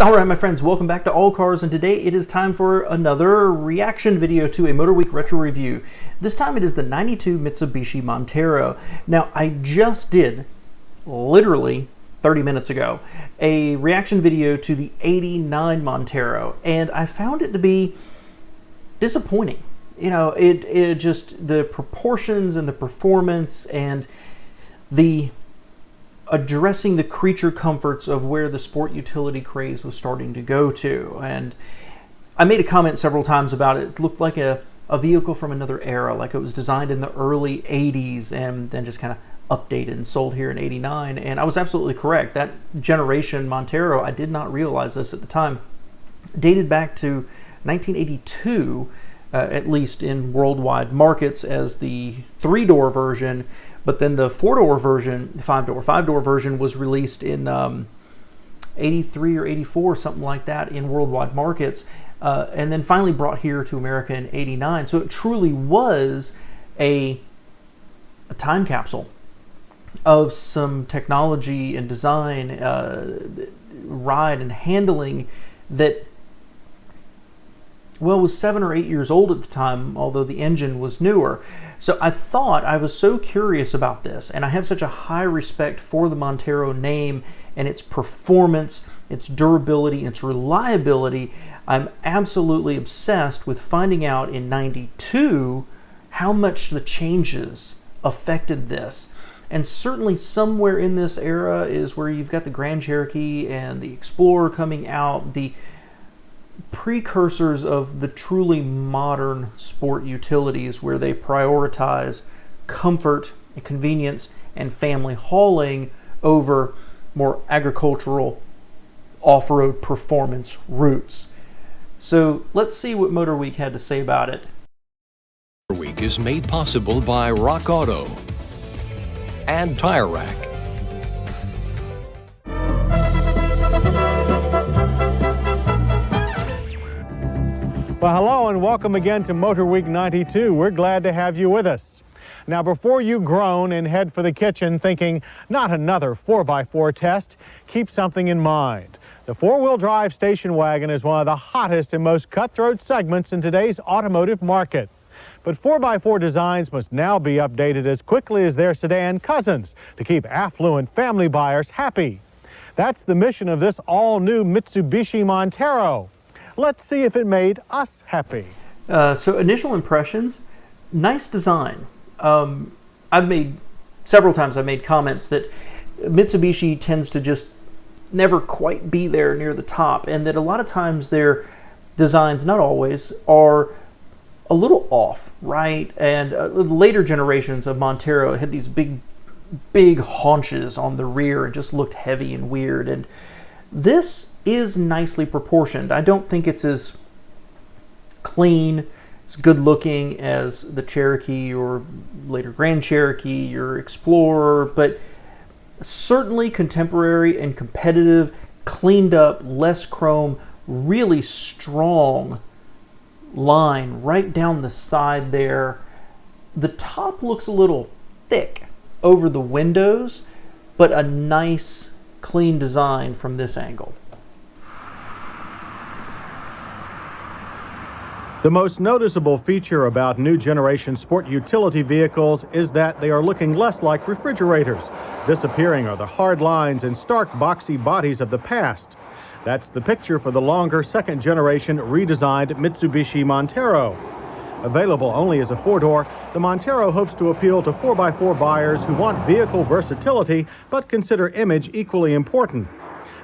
Alright my friends, welcome back to All Cars, and today it is time for another reaction video to a Motorweek retro review. This time it is the 92 Mitsubishi Montero. Now I just did, literally 30 minutes ago, a reaction video to the 89 Montero, and I found it to be disappointing. You know, it just, the proportions and the performance and the addressing the creature comforts of where the sport utility craze was starting to go to. And I made a comment several times about it. It looked like a vehicle from another era, like it was designed in the early 80s and then just kind of updated and sold here in 89. And I was absolutely correct. That generation Montero, I did not realize this at the time, dated back to 1982, at least in worldwide markets, as the three-door version. But then the four-door version, the five-door version was released in 83 or 84, something like that, in worldwide markets, and then finally brought here to America in 89. So it truly was a time capsule of some technology and design, ride and handling that, well, was 7 or 8 years old at the time, although the engine was newer. So I was so curious about this, and I have such a high respect for the Montero name and its performance, its durability, its reliability. I'm absolutely obsessed with finding out in 92 how much the changes affected this. And certainly somewhere in this era is where you've got the Grand Cherokee and the Explorer coming out, the precursors of the truly modern sport utilities, where they prioritize comfort and convenience and family hauling over more agricultural off-road performance routes. So let's see what Motorweek had to say about it. Motorweek is made possible by Rock Auto and Tire Rack. Well, hello and welcome again to Motorweek 92. We're glad to have you with us. Now, before you groan and head for the kitchen thinking, not another 4x4 test, keep something in mind. The four-wheel drive station wagon is one of the hottest and most cutthroat segments in today's automotive market. But 4x4 designs must now be updated as quickly as their sedan cousins to keep affluent family buyers happy. That's the mission of this all-new Mitsubishi Montero. Let's see if it made us happy. So initial impressions, nice design. I've made several times, I've made comments that Mitsubishi tends to just never quite be there near the top, and that a lot of times their designs, not always, are a little off, right? And later generations of Montero had these big haunches on the rear and just looked heavy and weird. And this is nicely proportioned. I don't think it's as clean, as good looking as the Cherokee or later Grand Cherokee or Explorer, but certainly contemporary and competitive, cleaned up, less chrome, really strong line right down the side there. The top looks a little thick over the windows, but a nice clean design from this angle. The most noticeable feature about new generation sport utility vehicles is that they are looking less like refrigerators. Disappearing are the hard lines and stark boxy bodies of the past. That's the picture for the longer second generation redesigned Mitsubishi Montero. Available only as a four-door, the Montero hopes to appeal to 4x4 buyers who want vehicle versatility but consider image equally important.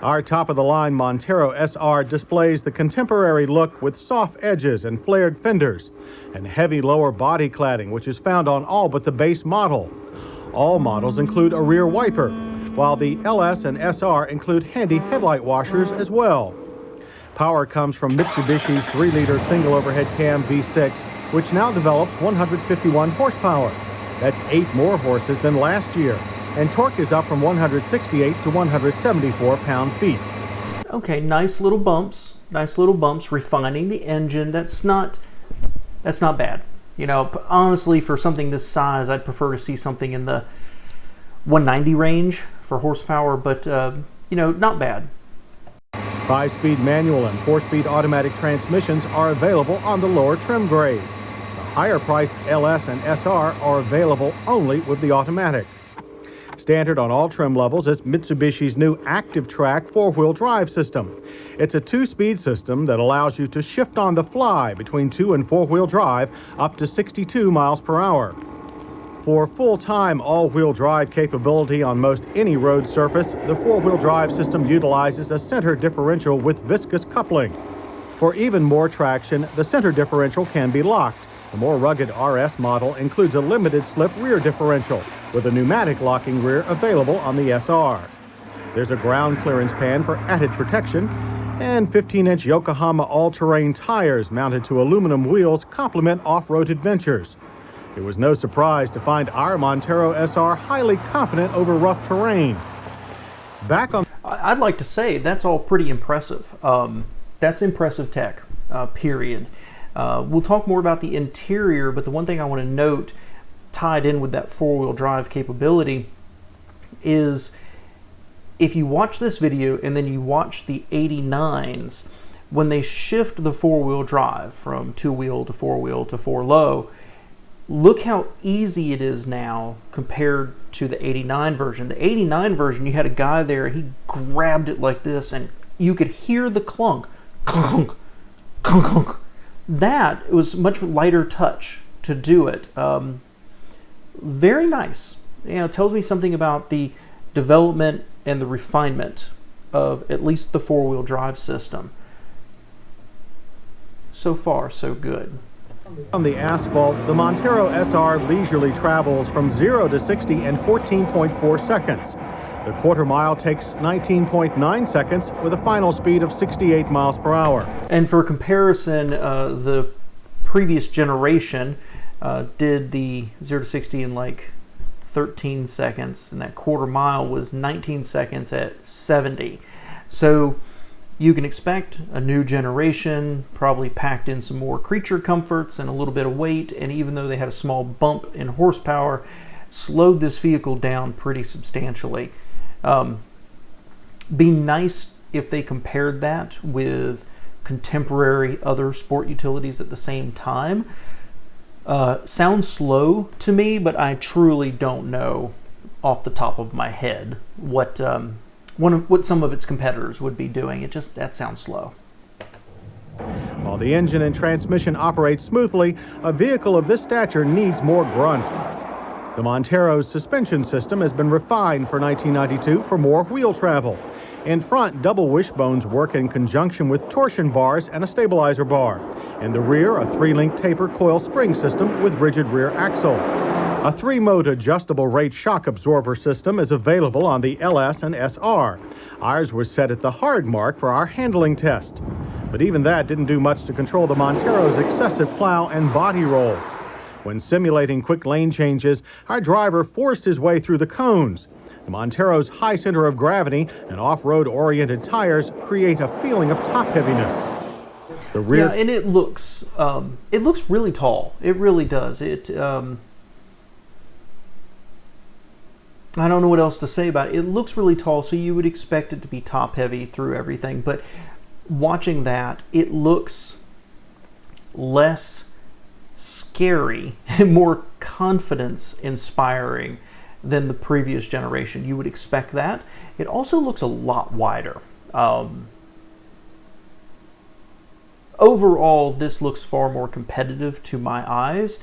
Our top-of-the-line Montero SR displays the contemporary look with soft edges and flared fenders, and heavy lower body cladding, which is found on all but the base model. All models include a rear wiper, while the LS and SR include handy headlight washers as well. Power comes from Mitsubishi's 3-liter single overhead cam V6, which now develops 151 horsepower. That's 8 more horses than last year. And torque is up from 168 to 174 pound-feet. Okay, nice little bumps, refining the engine. That's not bad. You know, honestly, for something this size, I'd prefer to see something in the 190 range for horsepower, but you know, not bad. 5-speed manual and 4-speed automatic transmissions are available on the lower trim grades. The higher-priced LS and SR are available only with the automatic. Standard on all trim levels is Mitsubishi's new Active Track 4-wheel drive system. It's a 2-speed system that allows you to shift on the fly between 2- and 4-wheel drive up to 62 miles per hour. For full-time all-wheel drive capability on most any road surface, the 4-wheel drive system utilizes a center differential with viscous coupling. For even more traction, the center differential can be locked. The more rugged RS model includes a limited slip rear differential with a pneumatic locking rear available on the SR. There's a ground clearance pan for added protection, and 15-inch Yokohama all-terrain tires mounted to aluminum wheels complement off-road adventures. It was no surprise to find our Montero SR highly competent over rough terrain. I'd like to say that's all pretty impressive. That's impressive tech, period. We'll talk more about the interior, but the one thing I want to note tied in with that 4-wheel drive capability is if you watch this video and then you watch the 89s, when they shift the 4-wheel drive from 2-wheel to 4-wheel to 4-low, look how easy it is now compared to the 89 version. The 89 version, you had a guy there, he grabbed it like this and you could hear the clunk, clunk, clunk, clunk. That was much lighter touch to do it. Very nice. You know, it tells me something about the development and the refinement of at least the 4-wheel drive system. So far, so good. On the asphalt, the Montero SR leisurely travels from 0 to 60 in 14.4 seconds. The quarter mile takes 19.9 seconds with a final speed of 68 miles per hour. And for comparison, the previous generation did the 0 to 60 in like 13 seconds, and that quarter mile was 19 seconds at 70. So you can expect a new generation, probably packed in some more creature comforts and a little bit of weight, and even though they had a small bump in horsepower, slowed this vehicle down pretty substantially. Be nice if they compared that with contemporary other sport utilities at the same time. Sounds slow to me, but I truly don't know off the top of my head what some of its competitors would be doing. That sounds slow. While the engine and transmission operate smoothly, a vehicle of this stature needs more grunt. The Montero's suspension system has been refined for 1992 for more wheel travel. In front, double wishbones work in conjunction with torsion bars and a stabilizer bar. In the rear, a 3-link taper coil spring system with rigid rear axle. A 3-mode adjustable rate shock absorber system is available on the LS and SR. Ours was set at the hard mark for our handling test. But even that didn't do much to control the Montero's excessive plow and body roll. When simulating quick lane changes, our driver forced his way through the cones. The Montero's high center of gravity and off-road oriented tires create a feeling of top heaviness. The rear, yeah, and it looks really tall. It really does. I don't know what else to say about it. It looks really tall, so you would expect it to be top heavy through everything. But watching that, it looks less scary and more confidence inspiring than the previous generation. You would expect that. It also looks a lot wider. Overall, this looks far more competitive to my eyes.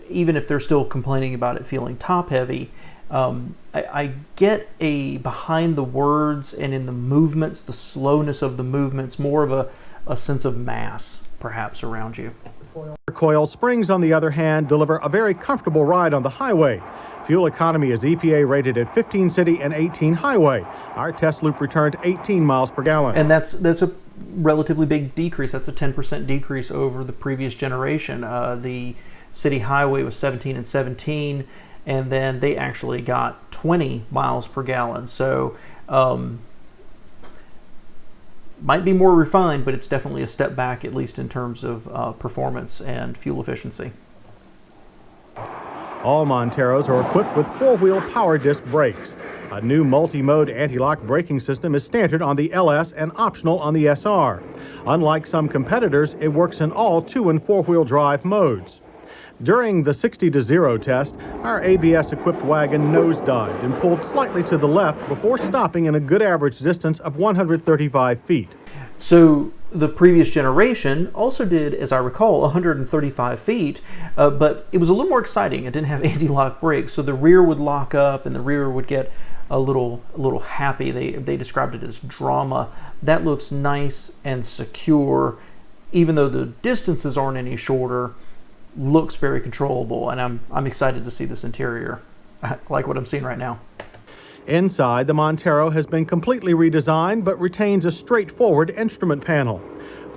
Even if they're still complaining about it feeling top heavy, I get a behind the words and in the movements, the slowness of the movements, more of a sense of mass perhaps around you. Coil springs, on the other hand, deliver a very comfortable ride on the highway. Fuel economy is EPA rated at 15 city and 18 highway. Our test loop returned 18 miles per gallon. And that's a relatively big decrease. That's a 10% decrease over the previous generation. The city highway was 17 and 17, and then they actually got 20 miles per gallon. So might be more refined, but it's definitely a step back, at least in terms of performance and fuel efficiency. All Monteros are equipped with 4-wheel power disc brakes. A new multi-mode anti-lock braking system is standard on the LS and optional on the SR. Unlike some competitors, it works in all 2- and 4-wheel drive modes. During the 60-0 test, our ABS-equipped wagon nosedived and pulled slightly to the left before stopping in a good average distance of 135 feet. So the previous generation also did, as I recall, 135 feet, but it was a little more exciting. It didn't have anti-lock brakes, so the rear would lock up and the rear would get a little happy. They described it as drama. That looks nice and secure, even though the distances aren't any shorter. Looks very controllable, and I'm excited to see this interior. I like what I'm seeing right now. Inside, the Montero has been completely redesigned but retains a straightforward instrument panel.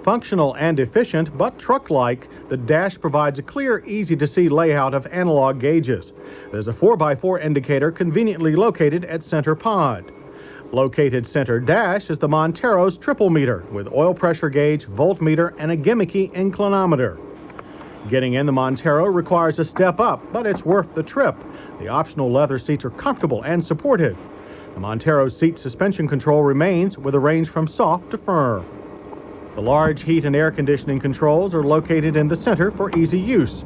Functional and efficient, but truck-like, the dash provides a clear, easy-to-see layout of analog gauges. There's a 4x4 indicator conveniently located at center pod. Located center dash is the Montero's triple meter with oil pressure gauge, voltmeter, and a gimmicky inclinometer. Getting in the Montero requires a step up, but it's worth the trip. The optional leather seats are comfortable and supported. The Montero's seat suspension control remains with a range from soft to firm. The large heat and air conditioning controls are located in the center for easy use,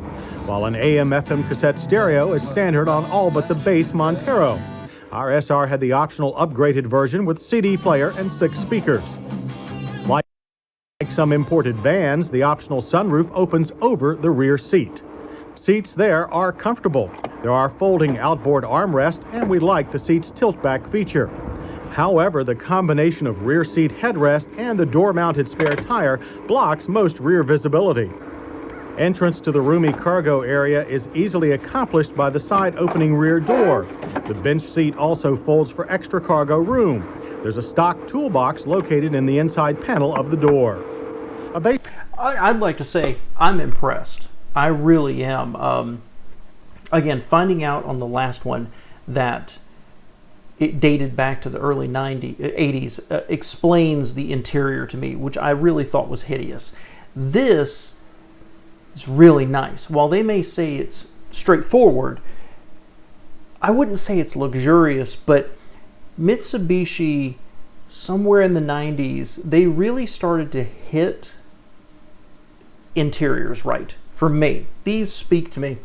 while an AM/FM cassette stereo is standard on all but the base Montero. Our SR had the optional upgraded version with CD player and 6 speakers. Like some imported vans, the optional sunroof opens over the rear seat. Seats there are comfortable. There are folding outboard armrests, and we like the seat's tilt-back feature. However, the combination of rear seat headrest and the door-mounted spare tire blocks most rear visibility. Entrance to the roomy cargo area is easily accomplished by the side-opening rear door. The bench seat also folds for extra cargo room. There's a stock toolbox located in the inside panel of the door. I'd like to say I'm impressed. I really am. Again, finding out on the last one that it dated back to the early 80s explains the interior to me, which I really thought was hideous. This is really nice. While they may say it's straightforward, I wouldn't say it's luxurious, but Mitsubishi, somewhere in the 90s, they really started to hit interiors right for me. These speak to me.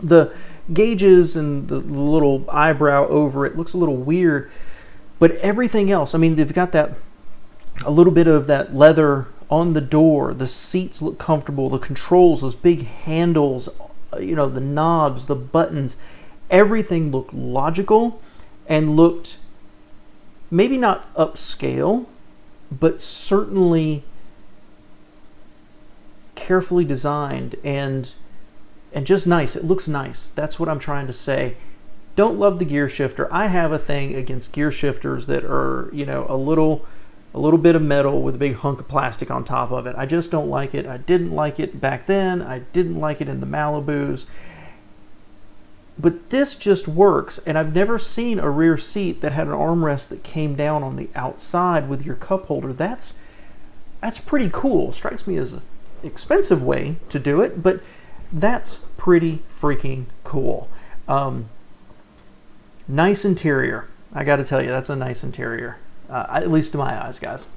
The gauges and the little eyebrow over it looks a little weird, but everything else, I mean, they've got that a little bit of that leather on the door. The seats look comfortable. The controls, those big handles, you know, the knobs, the buttons, everything looked logical and looked maybe not upscale, but certainly carefully designed and just nice. It looks nice. That's what I'm trying to say. Don't love the gear shifter. I have a thing against gear shifters that are, you know, a little bit of metal with a big hunk of plastic on top of it. I just don't like it. I didn't like it back then. I didn't like it in the Malibus. But this just works, and I've never seen a rear seat that had an armrest that came down on the outside with your cup holder. That's pretty cool. Strikes me as an expensive way to do it, but that's pretty freaking cool. Nice interior. I got to tell you, that's a nice interior, at least to my eyes, guys.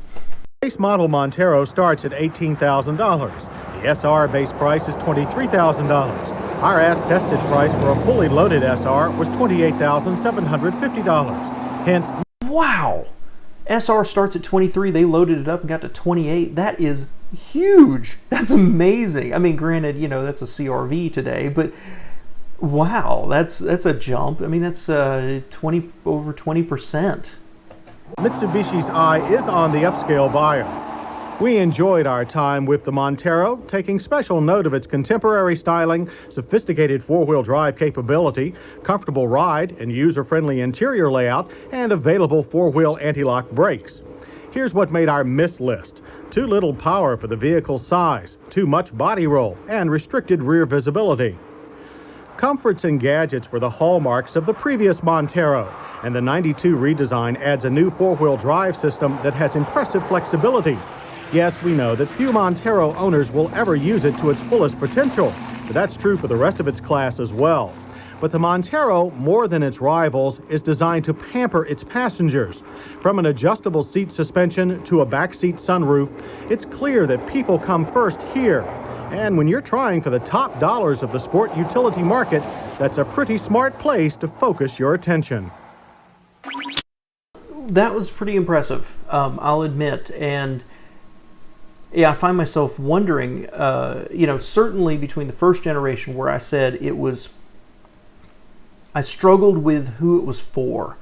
Base model Montero starts at $18,000. The SR base price is $23,000. Our as-tested price for a fully loaded SR was $28,750. Hence, wow! SR starts at 23. They loaded it up and got to 28. That is huge. That's amazing. I mean, granted, you know, that's a CRV today, but wow, that's a jump. I mean, that's over 20%. Mitsubishi's eye is on the upscale buyer. We enjoyed our time with the Montero, taking special note of its contemporary styling, sophisticated four-wheel drive capability, comfortable ride and user-friendly interior layout, and available four-wheel anti-lock brakes. Here's what made our miss list. Too little power for the vehicle's size, too much body roll, and restricted rear visibility. Comforts and gadgets were the hallmarks of the previous Montero, and the 92 redesign adds a new four-wheel drive system that has impressive flexibility. Yes, we know that few Montero owners will ever use it to its fullest potential, but that's true for the rest of its class as well. But the Montero, more than its rivals, is designed to pamper its passengers. From an adjustable seat suspension to a backseat sunroof, it's clear that people come first here. And when you're trying for the top dollars of the sport utility market, that's a pretty smart place to focus your attention. That was pretty impressive, I'll admit. And yeah, I find myself wondering, certainly between the first generation where I said I struggled with who it was for.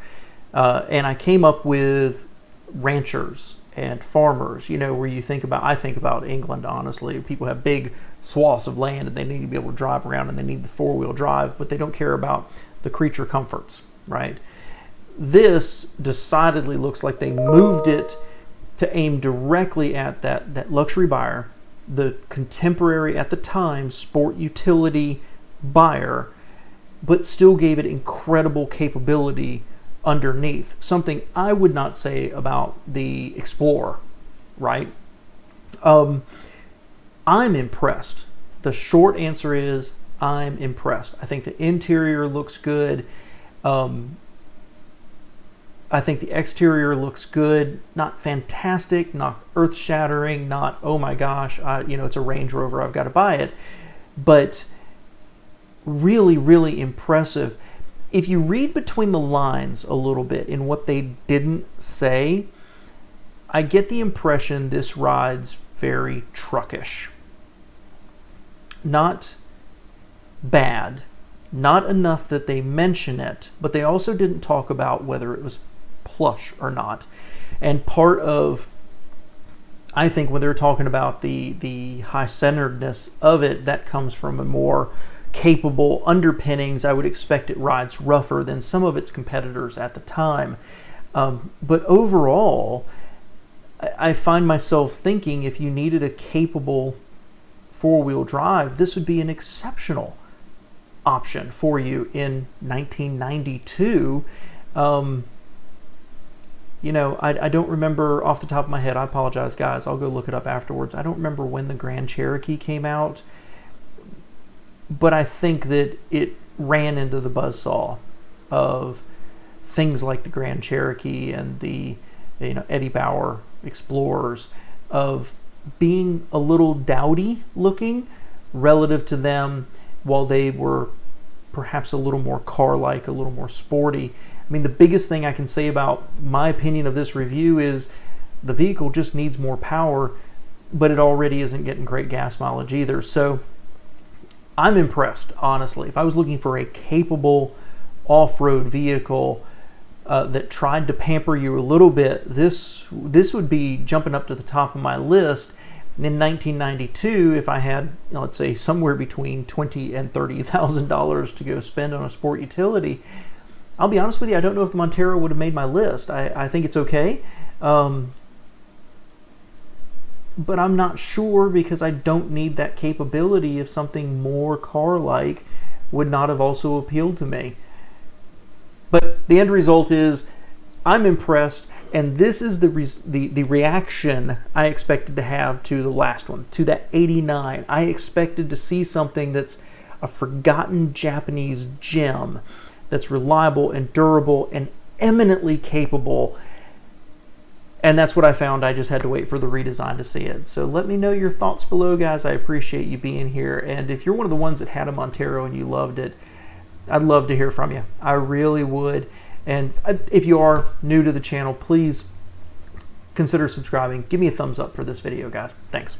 And I came up with ranchers and farmers, where I think about England, honestly. People have big swaths of land and they need to be able to drive around and they need the four-wheel drive, but they don't care about the creature comforts, right? This decidedly looks like they moved it to aim directly at that luxury buyer, the contemporary at the time sport utility buyer, but still gave it incredible capability underneath. Something I would not say about the Explorer, right? I'm impressed. The short answer is I'm impressed. I think the interior looks good. I think the exterior looks good, not fantastic, not earth-shattering, not, oh my gosh, it's a Range Rover, I've got to buy it, but really, really impressive. If you read between the lines a little bit in what they didn't say, I get the impression this rides very truckish. Not bad, not enough that they mention it, but they also didn't talk about whether it was plush or not. And part of, I think, when they're talking about the high-centeredness of it, that comes from a more capable underpinnings. I would expect it rides rougher than some of its competitors at the time. But overall, I find myself thinking if you needed a capable four-wheel drive, this would be an exceptional option for you in 1992. I don't remember off the top of my head. I apologize, guys. I'll go look it up afterwards. I don't remember when the Grand Cherokee came out, but I think that it ran into the buzzsaw of things like the Grand Cherokee and the Eddie Bauer Explorers, of being a little dowdy looking relative to them, while they were perhaps a little more car-like, a little more sporty. I mean, the biggest thing I can say about my opinion of this review is the vehicle just needs more power, but it already isn't getting great gas mileage either. So I'm impressed, honestly. If I was looking for a capable off-road vehicle that tried to pamper you a little bit, this would be jumping up to the top of my list. In 1992, if I had, let's say, somewhere between $20,000 and $30,000 to go spend on a sport utility, I'll be honest with you, I don't know if the Montero would have made my list. I think it's okay, but I'm not sure, because I don't need that capability if something more car-like would not have also appealed to me. But the end result is I'm impressed, and this is the reaction I expected to have to the last one, to that 89. I expected to see something that's a forgotten Japanese gem, that's reliable and durable and eminently capable. And that's what I found. I just had to wait for the redesign to see it. So let me know your thoughts below, guys. I appreciate you being here. And if you're one of the ones that had a Montero and you loved it, I'd love to hear from you. I really would. And if you are new to the channel, please consider subscribing. Give me a thumbs up for this video, guys. Thanks.